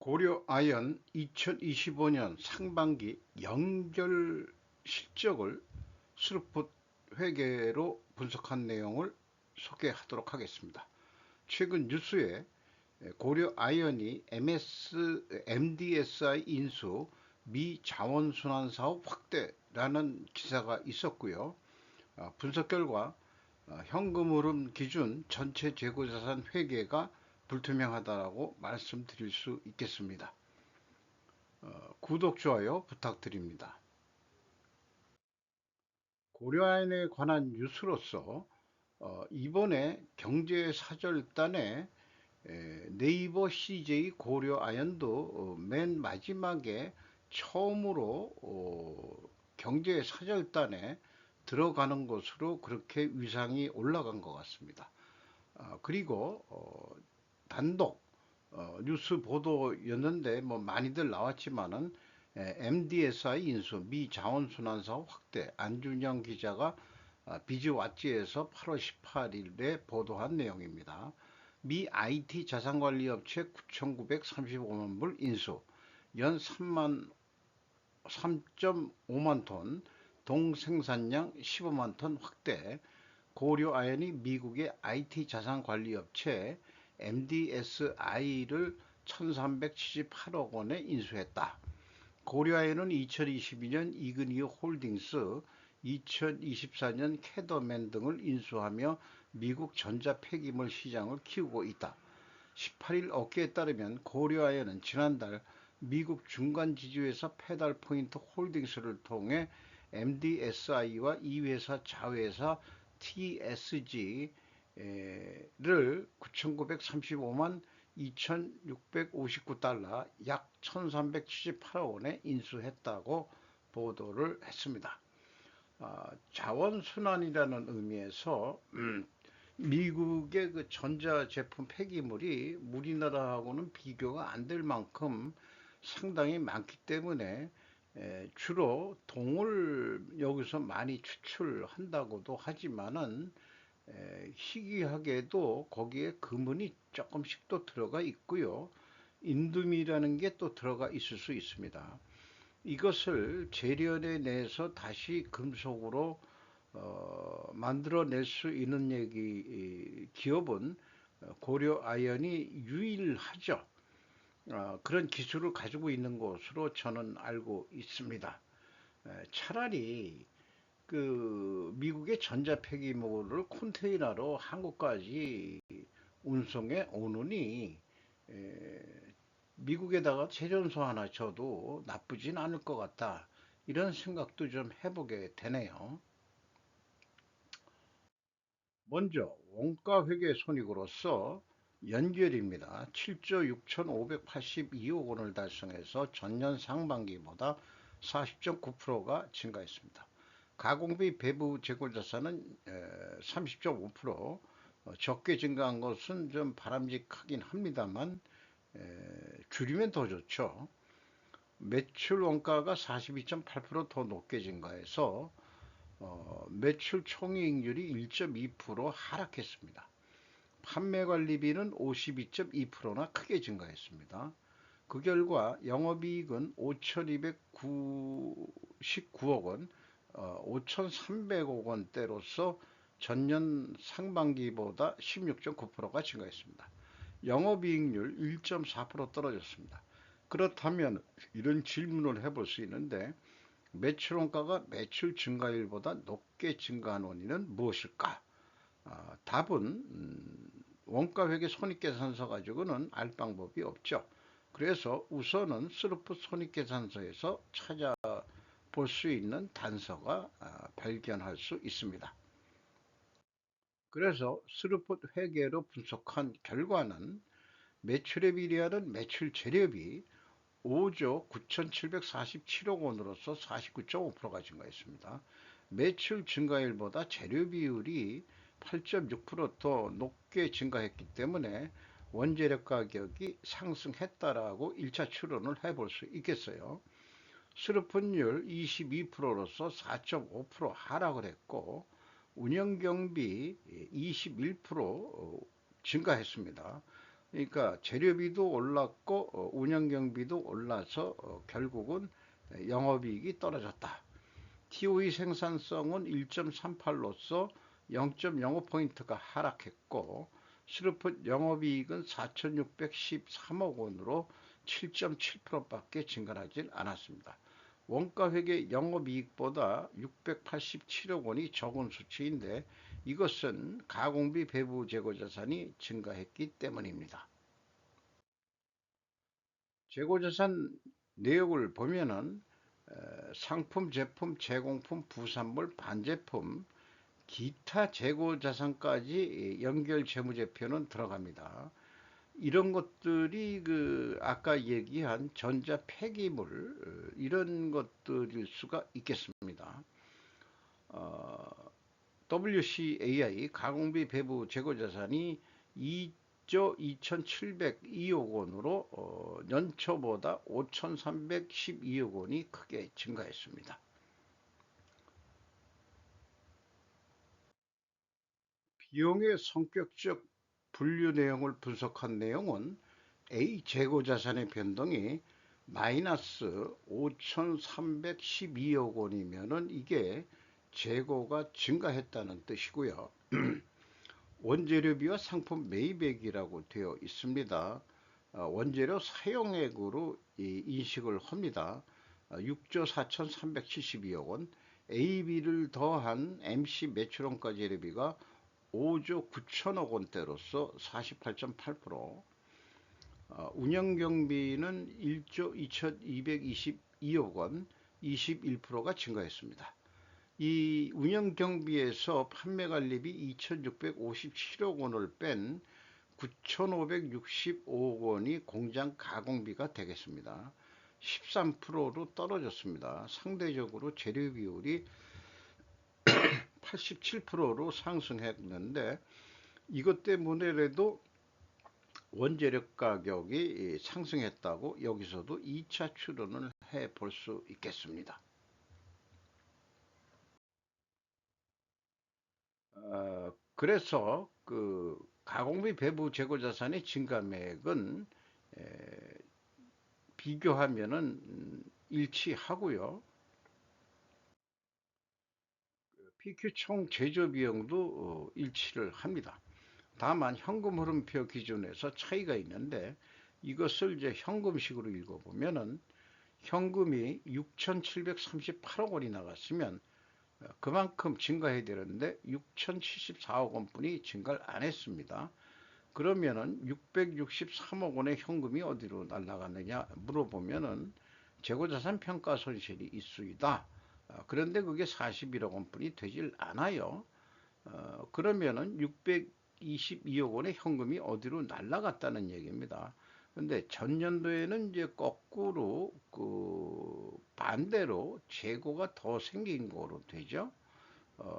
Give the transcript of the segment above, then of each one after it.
고려아연 2025년 상반기 연결 실적을 스루풋 회계로 분석한 내용을 소개하도록 하겠습니다. 최근 뉴스에 고려아연이 MDSI 인수 미 자원순환사업 확대라는 기사가 있었고요. 분석 결과 현금 흐름 기준 전체 재고자산 회계가 불투명하다고 말씀드릴 수 있겠습니다. 구독, 좋아요 부탁드립니다. 고려아연에 관한 뉴스로서 이번에 경제사절단에 네이버 CJ 고려아연도 맨 마지막에 처음으로 경제사절단에 들어가는 것으로 그렇게 위상이 올라간 것 같습니다. 그리고 단독 뉴스 보도였는데 뭐 많이들 나왔지만은 MDSI 인수 미 자원순환사업 확대 안준영 기자가 비즈와치에서 8월 18일에 보도한 내용입니다. 미 IT 자산관리업체 9,935만 불 인수, 연 3.5만 톤, 동생산량 15만 톤 확대, 고려아연이 미국의 IT 자산관리업체 MDSI를 1378억 원에 인수했다. 고려아연은 2022년 이그니오 홀딩스, 2024년 캐더맨 등을 인수하며 미국 전자폐기물 시장을 키우고 있다. 18일 업계에 따르면 고려아연은 지난달 미국 중간지주회사 페달포인트 홀딩스를 통해 MDSI와 이 회사 자회사 TSG를 9,935만 2,659달러 약 1,378억 원에 인수했다고 보도를 했습니다. 자원순환이라는 의미에서 미국의 그 전자제품 폐기물이 우리나라하고는 비교가 안 될 만큼 상당히 많기 때문에 주로 동을 여기서 많이 추출한다고도 하지만은 희귀하게도 거기에 금은이 조금씩 또 들어가 있고요. 인두미라는 게 또 들어가 있을 수 있습니다. 이것을 재련해 내서 다시 금속으로 만들어낼 수 있는 기업은 고려아연이 유일하죠. 그런 기술을 가지고 있는 것으로 저는 알고 있습니다. 차라리 그 미국의 전자폐기물을 컨테이너로 한국까지 운송해 오느니 미국에다가 제련소 하나 줘도 나쁘진 않을 것 같다. 이런 생각도 좀 해보게 되네요. 먼저 원가회계 손익으로서 연결입니다. 7조 6,582억 원을 달성해서 전년 상반기보다 40.9%가 증가했습니다. 가공비 배부 재고자산은 30.5% 적게 증가한 것은 좀 바람직하긴 합니다만 줄이면 더 좋죠. 매출 원가가 42.8%더 높게 증가해서 매출 총이익률이 1.2% 하락했습니다. 판매관리비는 52.2%나 크게 증가했습니다. 그 결과 영업이익은 5,299억 원, 5,300억 원대로서 전년 상반기보다 16.9%가 증가했습니다. 영업이익률 1.4% 떨어졌습니다. 그렇다면 이런 질문을 해볼 수 있는데 매출 원가가 매출 증가율보다 높게 증가한 원인은 무엇일까? 답은 원가회계 손익계산서 가지고는 알 방법이 없죠. 그래서 우선은 스루풋 손익계산서에서 찾아볼 수 있는 단서가 발견할 수 있습니다. 그래서 스루풋 회계로 분석한 결과는 매출에 비례하는 매출 재료비 5조 9,747억 원으로서 49.5%가 증가했습니다. 매출 증가율보다 재료 비율이 8.6%더 높게 증가했기 때문에 원재료 가격이 상승했다라고 1차 추론을 해볼 수 있겠어요. 수료분율 22%로서 4.5% 하락을 했고 운영경비 21% 증가했습니다. 그러니까 재료비도 올랐고 운영경비도 올라서 결국은 영업이익이 떨어졌다. TOE 생산성은 1.38로서 0.05포인트가 하락했고 스루풋 영업이익은 4,613억 원으로 7.7%밖에 증가하지 않았습니다. 원가회계 영업이익보다 687억 원이 적은 수치인데 이것은 가공비 배부 재고자산이 증가했기 때문입니다. 재고자산 내역을 보면은 상품, 제품, 제공품, 부산물, 반제품, 기타 재고자산까지 연결 재무제표는 들어갑니다. 이런 것들이 그 아까 얘기한 전자 폐기물 이런 것들일 수가 있겠습니다. WCAI 가공비 배부 재고자산이 2조 2,702억 원으로 연초보다 5,312억 원이 크게 증가했습니다. 비용의 성격적 분류 내용을 분석한 내용은 A 재고자산의 변동이 마이너스 5,312억 원이면은 이게 재고가 증가했다는 뜻이고요. 원재료비와 상품 매입액이라고 되어 있습니다. 원재료 사용액으로 인식을 합니다. 6조 4,372억 원, AB를 더한 MC 매출원가 재료비가 5조 9천억 원대로서 48.8%, 운영경비는 1조 2,222억 원, 21%가 증가했습니다. 이 운영경비에서 판매관리비 2,657억 원을 뺀 9,565억 원이 공장 가공비가 되겠습니다. 13%로 떨어졌습니다. 상대적으로 재료 비율이 87%로 상승했는데 이것 때문에라도 원재료 가격이 상승했다고 여기서도 2차 추론을 해볼 수 있겠습니다. 그래서 그 가공비 배부 재고자산의 증감액은 비교하면은 일치하고요. PQ 총 제조 비용도 일치를 합니다. 다만 현금 흐름표 기준에서 차이가 있는데 이것을 이제 현금식으로 읽어보면은 현금이 6,738억 원이 나갔으면 그만큼 증가해야 되는데 6,074억 원뿐이 증가를 안 했습니다. 그러면은 663억 원의 현금이 어디로 날아갔느냐 물어보면은 재고자산 평가 손실이 있수이다. 그런데 그게 41억 원뿐이 되질 않아요. 그러면은 622억 원의 현금이 어디로 날아갔다는 얘기입니다. 근데 전년도에는 이제 거꾸로 그 반대로 재고가 더 생긴 거로 되죠.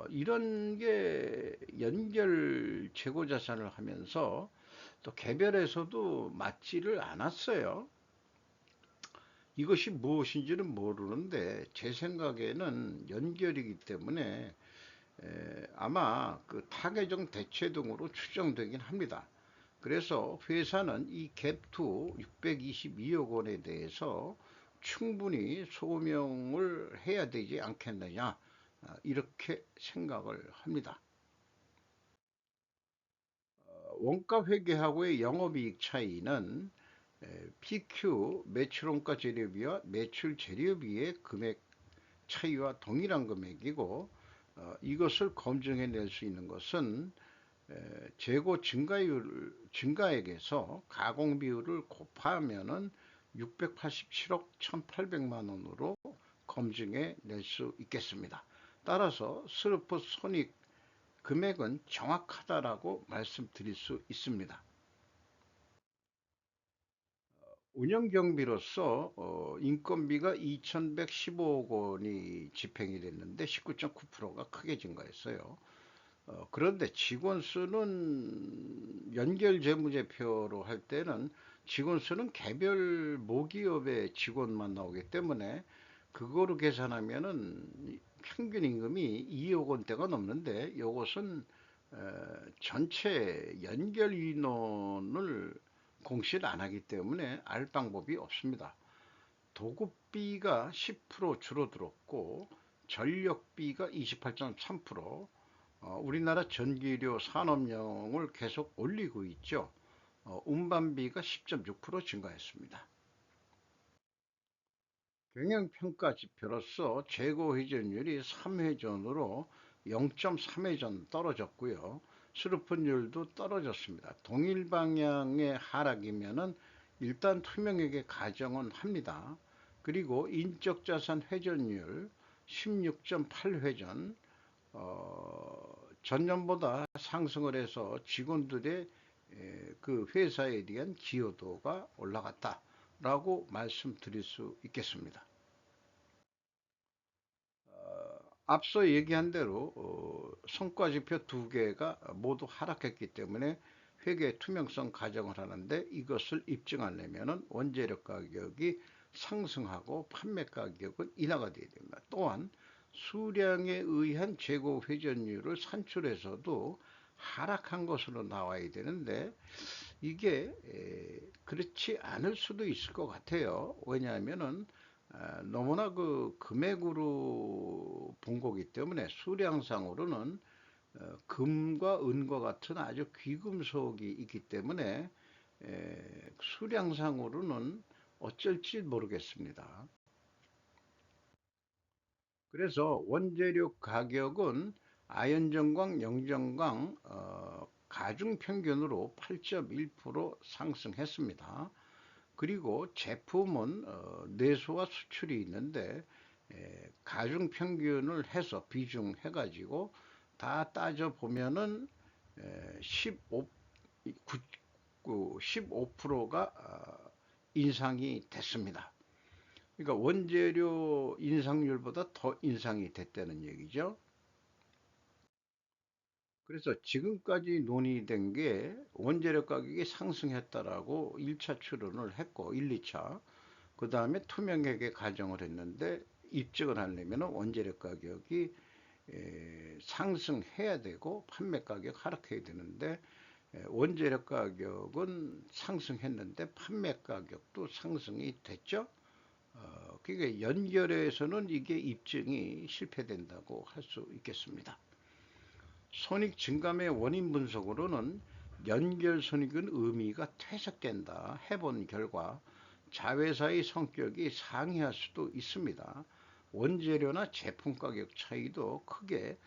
이런 게 연결 재고 자산을 하면서 또 개별에서도 맞지를 않았어요. 이것이 무엇인지는 모르는데 제 생각에는 연결이기 때문에 아마 그 타개정 대체 등으로 추정되긴 합니다. 그래서 회사는 이 갭투 622억 원에 대해서 충분히 소명을 해야 되지 않겠느냐 이렇게 생각을 합니다. 원가 회계하고의 영업이익 차이는 PQ 매출원가 재료비와 매출 재료비의 금액 차이와 동일한 금액이고 이것을 검증해낼 수 있는 것은 재고 증가액에서 가공 비율을 곱하면은 687억 1,800만 원으로 검증해 낼 수 있겠습니다. 따라서 스루프 손익 금액은 정확하다라고 말씀드릴 수 있습니다. 운영경비로서 인건비가 2,115억 원이 집행이 됐는데 19.9%가 크게 증가했어요. 그런데 직원 수는 연결 재무제표로 할 때는 직원 수는 개별 모기업의 직원만 나오기 때문에 그거로 계산하면은 평균 임금이 2억 원대가 넘는데 이것은 전체 연결 인원을 공시를 안 하기 때문에 알 방법이 없습니다. 도급비가 10% 줄어들었고 전력비가 28.3%, 우리나라 전기료 산업용을 계속 올리고 있죠. 운반비가 10.6% 증가했습니다. 경영평가 지표로서 재고 회전율이 3회전으로 0.3회전 떨어졌고요. 수르폰율도 떨어졌습니다. 동일 방향의 하락이면은 일단 투명하게 가정은 합니다. 그리고 인적자산 회전율 16.8회전, 전년보다 상승을 해서 직원들의 그 회사에 대한 기여도가 올라갔다라고 말씀드릴 수 있겠습니다. 앞서 얘기한 대로 성과지표 두 개가 모두 하락했기 때문에 회계 투명성 가정을 하는데, 이것을 입증하려면 원재료 가격이 상승하고 판매 가격은 인하가 되어야 됩니다. 또한 수량에 의한 재고 회전율을 산출해서도 하락한 것으로 나와야 되는데, 이게 그렇지 않을 수도 있을 것 같아요. 왜냐하면은 너무나 그 금액으로 본 거기 때문에, 수량상으로는 금과 은과 같은 아주 귀금속이 있기 때문에 수량상으로는 어쩔지 모르겠습니다. 그래서 원재료 가격은 아연정광, 영정광 가중 평균으로 8.1% 상승했습니다. 그리고 제품은 내수와 수출이 있는데, 가중 평균을 해서 비중 해가지고 다 따져 보면은 15, 15%가 인상이 됐습니다. 그러니까 원재료 인상률보다 더 인상이 됐다는 얘기죠. 그래서 지금까지 논의된 게 원재료 가격이 상승했다라고 1차 추론을 했고, 1, 2차 그 다음에 투명하게 가정을 했는데, 입증을 하려면 원재료 가격이 상승해야 되고 판매 가격 하락해야 되는데, 원재료 가격은 상승했는데 판매 가격도 상승이 됐죠. 그러니까 연결해서는 이게 입증이 실패된다고 할 수 있겠습니다. 손익 증감의 원인 분석으로는 연결 손익은 의미가 퇴색된다 해본 결과 자회사의 성격이 상이할 수도 있습니다. 원재료나 제품 가격 차이도 크게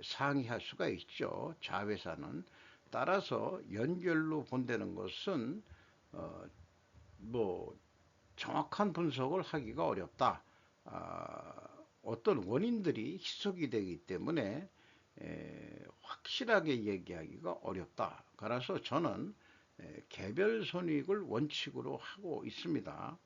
상이할 수가 있죠. 자회사는. 따라서 연결로 본다는 것은 뭐 정확한 분석을 하기가 어렵다. 어떤 원인들이 희석이 되기 때문에 확실하게 얘기하기가 어렵다. 그래서 저는 개별 손익을 원칙으로 하고 있습니다.